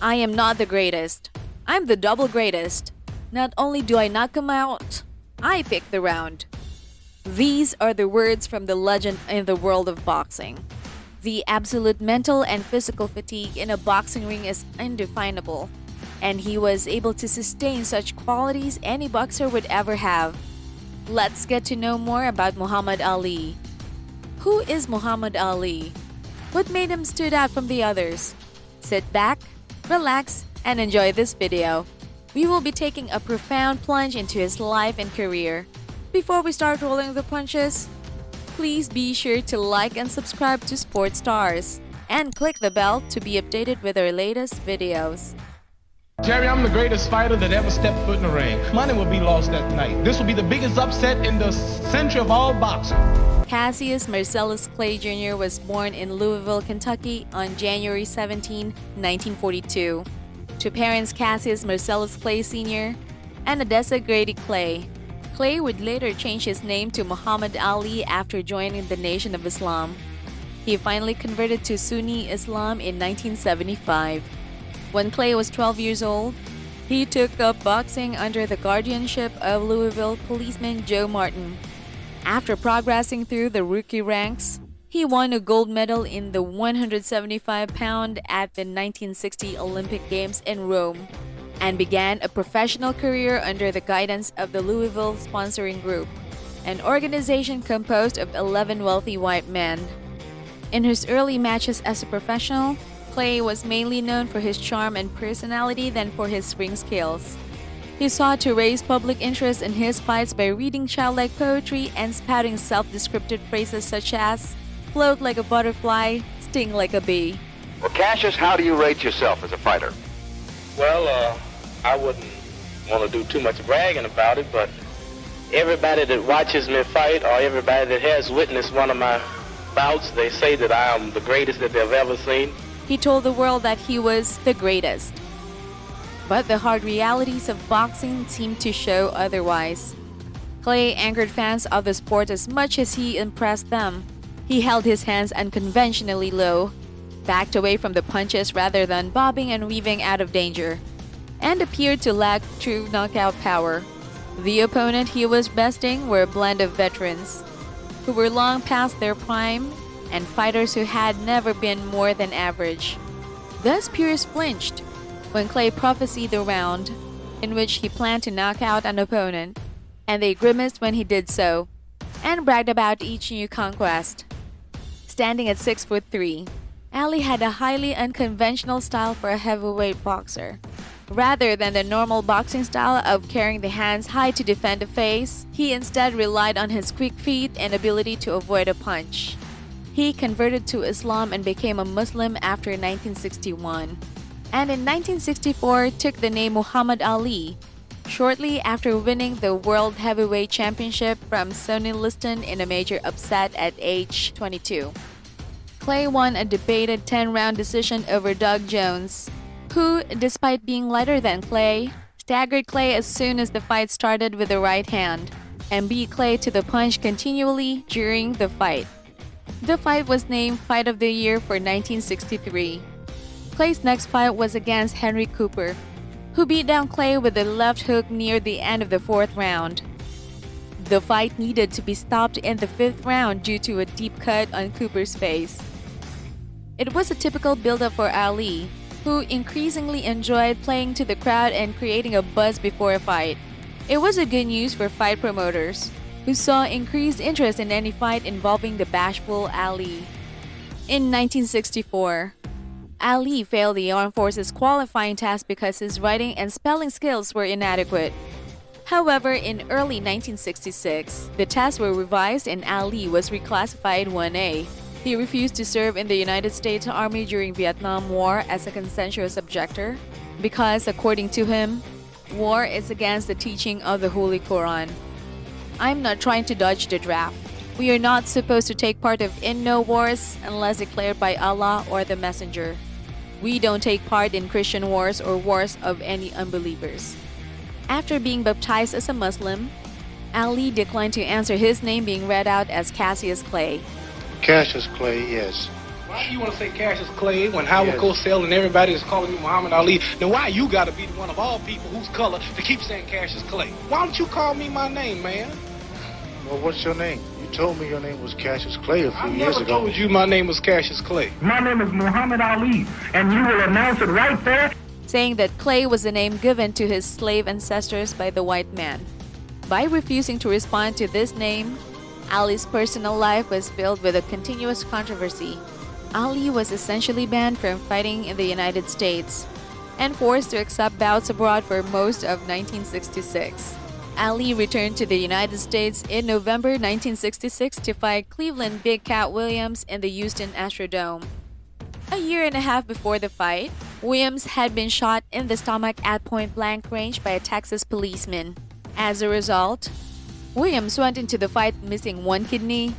I am not the greatest. I'm the double greatest. Not only do I knock him out, I pick the round. These are the words from the legend in the world of boxing. The absolute mental and physical fatigue in a boxing ring is indefinable, and he was able to sustain such qualities any boxer would ever have. Let's get to know more about Muhammad Ali. Who is Muhammad Ali? What made him stood out from the others? Sit back, relax, and enjoy this video. We will be taking a profound plunge into his life and career. Before we start rolling the punches, please be sure to like and subscribe to Sports Stars and click the bell to be updated with our latest videos. Jerry, I'm the greatest fighter that ever stepped foot in the ring. Money will be lost that night. This will be the biggest upset in the century of all boxing. Cassius Marcellus Clay Jr. was born in Louisville, Kentucky on January 17, 1942, to parents Cassius Marcellus Clay Sr. and Odessa Grady Clay. Clay would later change his name to Muhammad Ali after joining the Nation of Islam. He finally converted to Sunni Islam in 1975. When Clay was 12 years old, he took up boxing under the guardianship of Louisville policeman Joe Martin. After progressing through the rookie ranks, he won a gold medal in the 175-pound at the 1960 Olympic Games in Rome, and began a professional career under the guidance of the Louisville Sponsoring Group, an organization composed of 11 wealthy white men. In his early matches as a professional, Clay was mainly known for his charm and personality than for his ring skills. He sought to raise public interest in his fights by reading childlike poetry and spouting self-descriptive phrases such as float like a butterfly, sting like a bee. Well, Cassius, how do you rate yourself as a fighter? Well, I wouldn't want to do too much bragging about it, but everybody that watches me fight or everybody that has witnessed one of my bouts, they say that I am the greatest that they've ever seen. He told the world that he was the greatest. But the hard realities of boxing seemed to show otherwise. Clay angered fans of the sport as much as he impressed them. He held his hands unconventionally low, backed away from the punches rather than bobbing and weaving out of danger, and appeared to lack true knockout power. The opponent he was besting were a blend of veterans, who were long past their prime, and fighters who had never been more than average. Thus Pierce flinched when Clay prophesied the round in which he planned to knock out an opponent, and they grimaced when he did so, and bragged about each new conquest. Standing at 6'3", Ali had a highly unconventional style for a heavyweight boxer. Rather than the normal boxing style of carrying the hands high to defend the face, he instead relied on his quick feet and ability to avoid a punch. He converted to Islam and became a Muslim after 1961, and in 1964 took the name Muhammad Ali, shortly after winning the World Heavyweight Championship from Sonny Liston in a major upset at age 22. Clay won a debated 10-round decision over Doug Jones, who, despite being lighter than Clay, staggered Clay as soon as the fight started with the right hand, and beat Clay to the punch continually during the fight. The fight was named Fight of the Year for 1963. Clay's next fight was against Henry Cooper, who beat down Clay with a left hook near the end of the 4th round. The fight needed to be stopped in the 5th round due to a deep cut on Cooper's face. It was a typical build-up for Ali, who increasingly enjoyed playing to the crowd and creating a buzz before a fight. It was a good news for fight promoters, who saw increased interest in any fight involving the bashful Ali. In 1964, Ali failed the Armed Forces qualifying test because his writing and spelling skills were inadequate. However, in early 1966, the tests were revised and Ali was reclassified 1A. He refused to serve in the United States Army during Vietnam War as a conscientious objector because, according to him, war is against the teaching of the Holy Quran. I'm not trying to dodge the draft. We are not supposed to take part in no wars unless declared by Allah or the Messenger. We don't take part in Christian wars or wars of any unbelievers. After being baptized as a Muslim, Ali declined to answer his name being read out as Cassius Clay. Cassius Clay, yes. Why you want to say Cassius Clay when Howard Cosell and everybody is calling you Muhammad Ali? Then why you got to be the one of all people whose color to keep saying Cassius Clay? Why don't you call me my name, man? Well, what's your name? You told me your name was Cassius Clay a few years ago. I never told you my name was Cassius Clay. My name is Muhammad Ali, and you will announce it right there. Saying that Clay was a name given to his slave ancestors by the white man. By refusing to respond to this name, Ali's personal life was filled with a continuous controversy. Ali was essentially banned from fighting in the United States and forced to accept bouts abroad for most of 1966. Ali returned to the United States in November 1966 to fight Cleveland Big Cat Williams in the Houston Astrodome. A year and a half before the fight, Williams had been shot in the stomach at point-blank range by a Texas policeman. As a result, Williams went into the fight missing one kidney,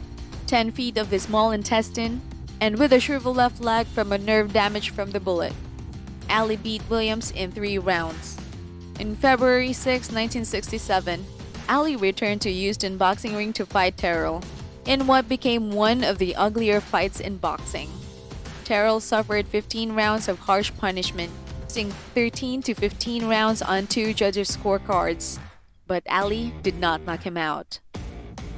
10 feet of his small intestine, and with a shriveled left leg from a nerve damage from the bullet. Ali beat Williams in 3 rounds. In February 6, 1967, Ali returned to Houston boxing ring to fight Terrell in what became one of the uglier fights in boxing. Terrell suffered 15 rounds of harsh punishment, losing 13 to 15 rounds on 2 judges' scorecards, but Ali did not knock him out.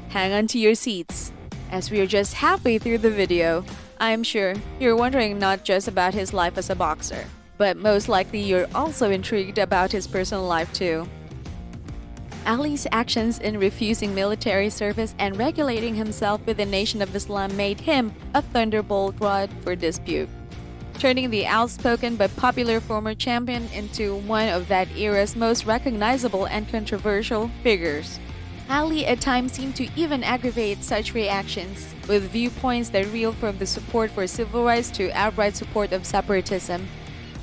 Hang on to your seats, as we are just halfway through the video. I'm sure you're wondering not just about his life as a boxer, but most likely you're also intrigued about his personal life too. Ali's actions in refusing military service and regulating himself with the Nation of Islam made him a thunderbolt rod for dispute, turning the outspoken but popular former champion into one of that era's most recognizable and controversial figures. Ali at times seemed to even aggravate such reactions, with viewpoints that reeled from the support for civil rights to outright support of separatism.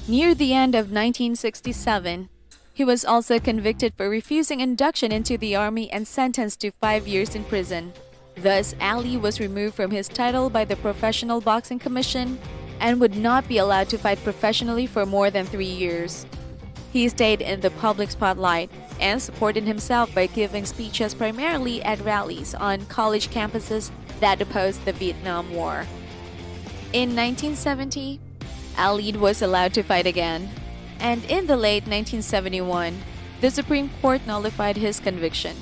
Near the end of 1967, he was also convicted for refusing induction into the army and sentenced to 5 years in prison. Thus, Ali was removed from his title by the Professional Boxing Commission and would not be allowed to fight professionally for more than 3 years. He stayed in the public spotlight and supported himself by giving speeches primarily at rallies on college campuses that opposed the Vietnam War. In 1970, Ali was allowed to fight again, and in the late 1971, the Supreme Court nullified his conviction.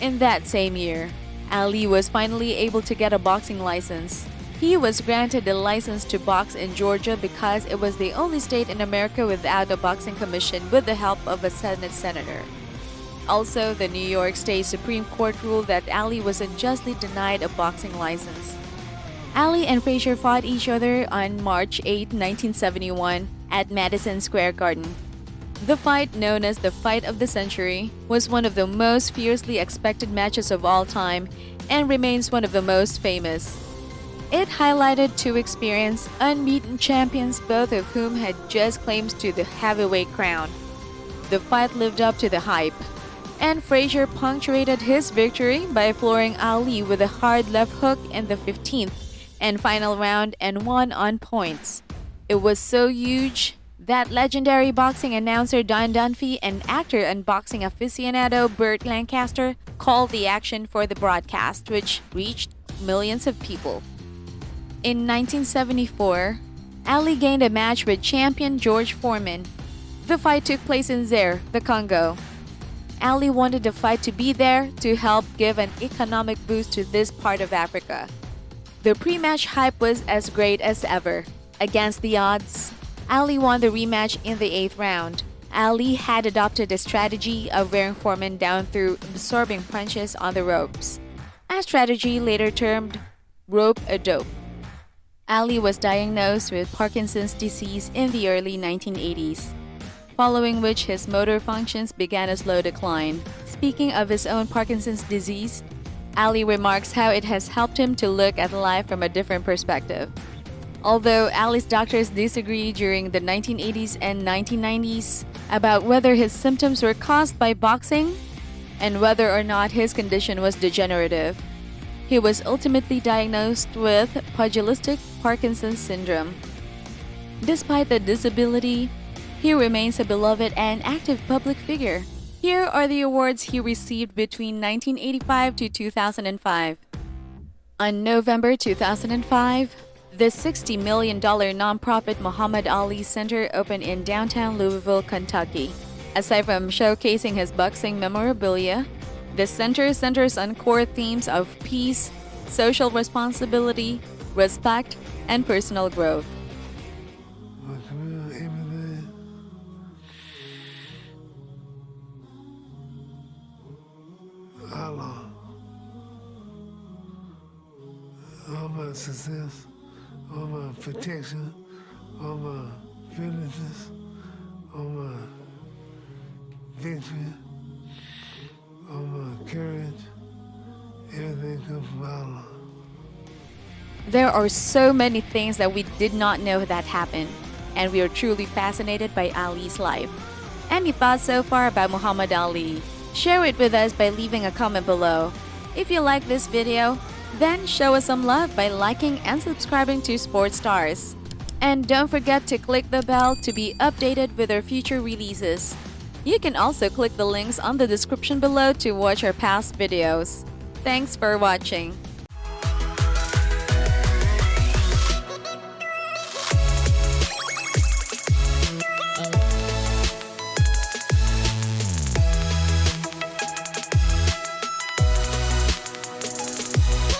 In that same year, Ali was finally able to get a boxing license. He was granted a license to box in Georgia because it was the only state in America without a boxing commission with the help of a Senate senator. Also, the New York State Supreme Court ruled that Ali was unjustly denied a boxing license. Ali and Frazier fought each other on March 8, 1971 at Madison Square Garden. The fight, known as the Fight of the Century, was one of the most fiercely expected matches of all time and remains one of the most famous. It highlighted 2 experienced, unbeaten champions, both of whom had just claims to the heavyweight crown. The fight lived up to the hype, and Frazier punctuated his victory by flooring Ali with a hard left hook in the 15th and final round and won on points. It was so huge that legendary boxing announcer Don Dunphy and actor and boxing aficionado Burt Lancaster called the action for the broadcast, which reached millions of people. In 1974, Ali gained a match with champion George Foreman. The fight took place in Zaire, the Congo. Ali wanted the fight to be there to help give an economic boost to this part of Africa. The pre-match hype was as great as ever. Against the odds, Ali won the rematch in the 8th round. Ali had adopted a strategy of wearing Foreman down through absorbing punches on the ropes, a strategy later termed rope-a-dope. Ali was diagnosed with Parkinson's disease in the early 1980s, following which his motor functions began a slow decline. Speaking of his own Parkinson's disease, Ali remarks how it has helped him to look at life from a different perspective. Although Ali's doctors disagreed during the 1980s and 1990s about whether his symptoms were caused by boxing and whether or not his condition was degenerative, he was ultimately diagnosed with pugilistic Parkinson's syndrome. Despite the disability, he remains a beloved and active public figure. Here are the awards he received between 1985 to 2005. On November 2005, The $60 million nonprofit Muhammad Ali Center opened in downtown Louisville, Kentucky. Aside from showcasing his boxing memorabilia, the center centers on core themes of peace, social responsibility, respect, and personal growth. Allah, all my success, all my protection, all my feelings, all my victory, all my courage, everything comes from Allah. There are so many things that we did not know that happened, and we are truly fascinated by Ali's life. Any thoughts so far about Muhammad Ali? Share it with us by leaving a comment below. If you like this video, then show us some love by liking and subscribing to Sports Stars. And don't forget to click the bell to be updated with our future releases. You can also click the links on the description below to watch our past videos. Thanks for watching.